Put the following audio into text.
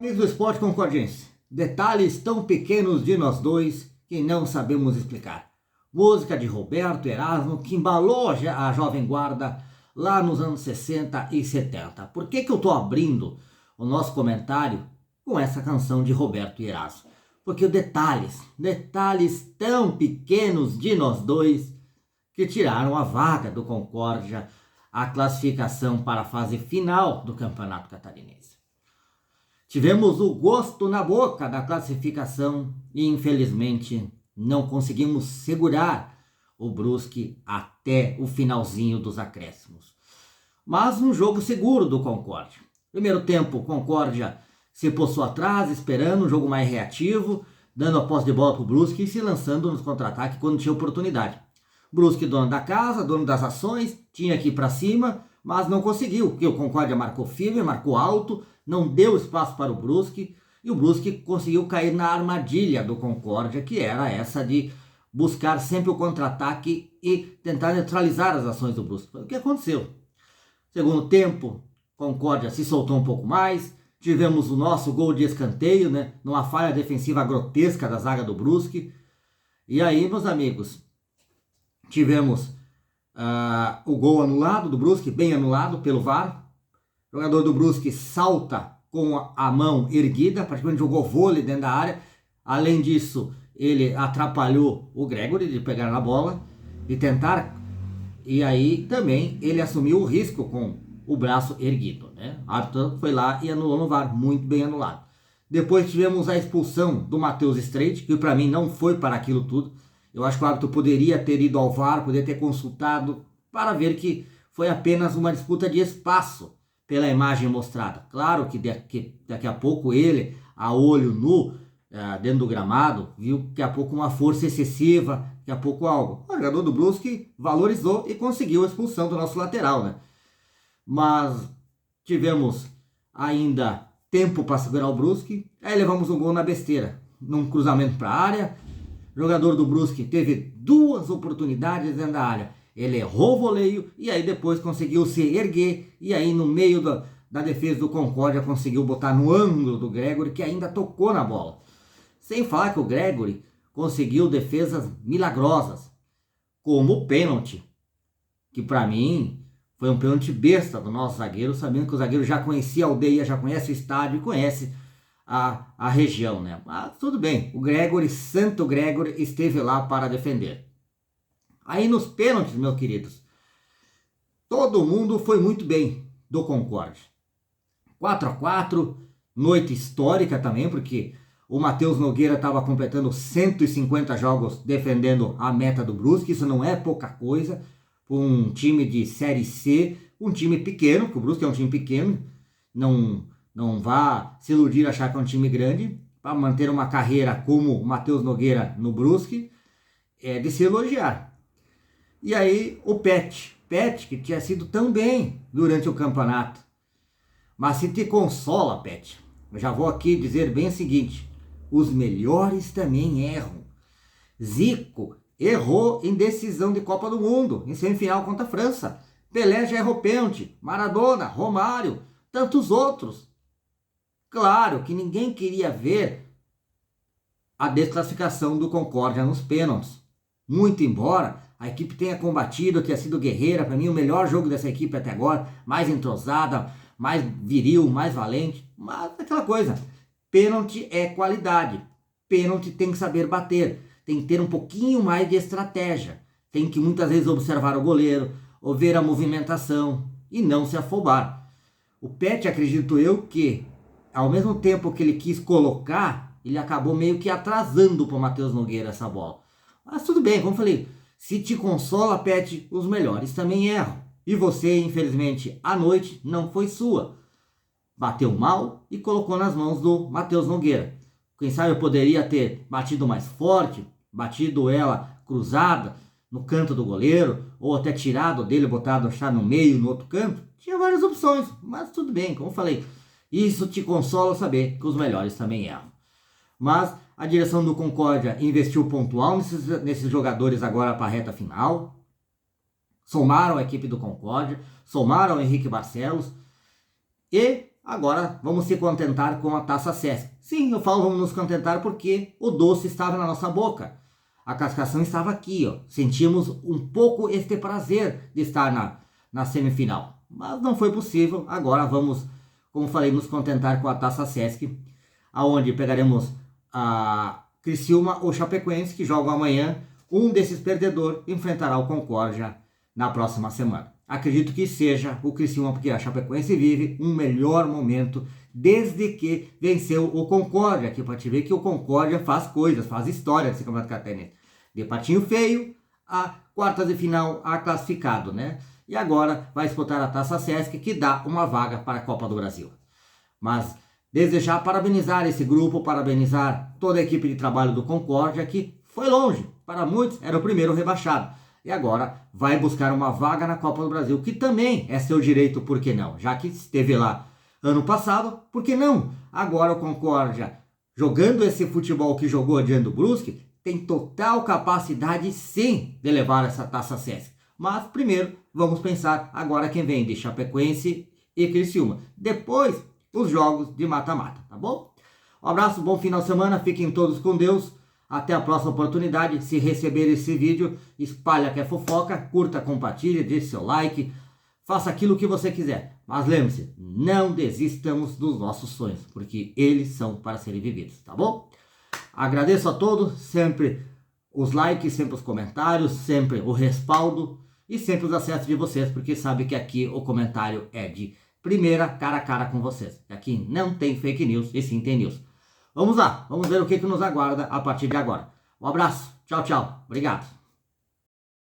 Amigos do Esporte Concordiense, detalhes tão pequenos de nós dois que não sabemos explicar. Música de Roberto Erasmo que embalou a Jovem Guarda lá nos anos 60 e 70. Por que eu estou abrindo o nosso comentário com essa canção de Roberto Erasmo? Porque detalhes tão pequenos de nós dois que tiraram a vaga do Concórdia, a classificação para a fase final do Campeonato Catarinense. Tivemos o gosto na boca da classificação e infelizmente não conseguimos segurar o Brusque até o finalzinho dos acréscimos. Mas um jogo seguro do Concórdia. Primeiro tempo, o Concórdia se postou atrás, esperando um jogo mais reativo, dando a posse de bola para o Brusque e se lançando nos contra-ataques quando tinha oportunidade. Brusque, dono da casa, dono das ações, tinha que ir para cima, mas não conseguiu, porque o Concórdia marcou firme, marcou alto, não deu espaço para o Brusque, e o Brusque conseguiu cair na armadilha do Concórdia, que era essa de buscar sempre o contra-ataque e tentar neutralizar as ações do Brusque. Foi o que aconteceu. Segundo tempo, Concórdia se soltou um pouco mais, tivemos o nosso gol de escanteio, numa falha defensiva grotesca da zaga do Brusque. E aí, meus amigos, tivemos o gol anulado do Brusque, bem anulado pelo VAR. O jogador do Brusque salta com a mão erguida, praticamente jogou vôlei dentro da área. Além disso, ele atrapalhou o Gregory de pegar na bola e tentar. E aí também ele assumiu o risco com o braço erguido. O árbitro foi lá e anulou no VAR, muito bem anulado. Depois tivemos a expulsão do Matheus Streit, que para mim não foi para aquilo tudo. Eu acho que o árbitro poderia ter ido ao VAR, poderia ter consultado para ver que foi apenas uma disputa de espaço pela imagem mostrada. Claro que daqui a pouco ele, a olho nu, dentro do gramado, viu daqui a pouco uma força excessiva, daqui a pouco algo. O jogador do Brusque valorizou e conseguiu a expulsão do nosso lateral, Mas tivemos ainda tempo para segurar o Brusque, aí levamos um gol na besteira, num cruzamento para a área. O jogador do Brusque teve duas oportunidades dentro da área. Ele errou o voleio e aí depois conseguiu se erguer. E aí no meio da defesa do Concórdia conseguiu botar no ângulo do Gregory, que ainda tocou na bola. Sem falar que o Gregory conseguiu defesas milagrosas, como o pênalti, que para mim foi um pênalti besta do nosso zagueiro, sabendo que o zagueiro já conhecia a aldeia, já conhece o estádio e conhece a região, Mas tudo bem, o Gregory, Santo Gregory, esteve lá para defender. Aí nos pênaltis, meus queridos, todo mundo foi muito bem do Concórdia. 4-4, noite histórica também, porque o Matheus Nogueira estava completando 150 jogos defendendo a meta do Brusque. Isso não é pouca coisa para um time de Série C, um time pequeno, porque o Brusque é um time pequeno, não vá se iludir e achar que é um time grande. Para manter uma carreira como o Matheus Nogueira no Brusque, é de se elogiar. E aí o Pet, que tinha sido tão bem durante o campeonato. Mas se te consola, Pet, eu já vou aqui dizer bem o seguinte: os melhores também erram. Zico errou em decisão de Copa do Mundo, em semifinal contra a França. Pelé já errou pênalti, Maradona, Romário, tantos outros. Claro que ninguém queria ver a desclassificação do Concórdia nos pênaltis. Muito embora a equipe tenha combatido, tenha sido guerreira, para mim o melhor jogo dessa equipe até agora, mais entrosada, mais viril, mais valente, mas aquela coisa, pênalti é qualidade, pênalti tem que saber bater, tem que ter um pouquinho mais de estratégia, tem que muitas vezes observar o goleiro, ou ver a movimentação e não se afobar. O Pet, acredito eu, que ao mesmo tempo que ele quis colocar, ele acabou meio que atrasando para o Matheus Nogueira essa bola. Mas tudo bem, como eu falei, se te consola, Pet, os melhores também erram. E você, infelizmente, à noite não foi sua. Bateu mal e colocou nas mãos do Matheus Nogueira. Quem sabe eu poderia ter batido mais forte, batido ela cruzada no canto do goleiro, ou até tirado dele, botado achar no meio, no outro canto. Tinha várias opções, mas tudo bem, como eu falei. Isso te consola saber que os melhores também erram. Mas a direção do Concórdia investiu pontual nesses jogadores agora para a reta final. Somaram a equipe do Concórdia, somaram o Henrique Barcelos e agora vamos se contentar com a Taça Sesc. Sim, eu falo vamos nos contentar porque o doce estava na nossa boca. A classificação estava aqui, ó. Sentimos um pouco este prazer de estar na semifinal. Mas não foi possível. Agora vamos, como falei, nos contentar com a Taça Sesc, aonde pegaremos a Criciúma ou Chapecoense, que jogam amanhã. Um desses perdedores enfrentará o Concórdia na próxima semana. Acredito que seja o Criciúma, porque a Chapecoense vive um melhor momento desde que venceu o Concórdia, aqui para te ver que o Concórdia faz coisas, faz história desse Campeonato Catarinense. De patinho feio a quartas de final, a classificado, né? E agora vai disputar a Taça Sesc, que dá uma vaga para a Copa do Brasil. Mas desejar parabenizar esse grupo, parabenizar toda a equipe de trabalho do Concórdia, que foi longe, para muitos era o primeiro rebaixado. E agora vai buscar uma vaga na Copa do Brasil, que também é seu direito, por que não? Já que esteve lá ano passado, por que não? Agora o Concórdia, jogando esse futebol que jogou diante do Brusque, tem total capacidade sim de levar essa Taça Sesc. Mas primeiro vamos pensar agora quem vem de Chapecoense e Criciúma. Depois os jogos de mata-mata, tá bom? Um abraço, bom final de semana, fiquem todos com Deus. Até a próxima oportunidade. Se receber esse vídeo, espalha que é fofoca, curta, compartilhe, deixe seu like, faça aquilo que você quiser. Mas lembre-se, não desistamos dos nossos sonhos, porque eles são para serem vividos, tá bom? Agradeço a todos, sempre os likes, sempre os comentários, sempre o respaldo e sempre os acessos de vocês, porque sabe que aqui o comentário é de primeira, cara a cara com vocês. Aqui não tem fake news e sim tem news. Vamos lá, vamos ver o que nos aguarda a partir de agora. Um abraço, tchau, tchau, obrigado.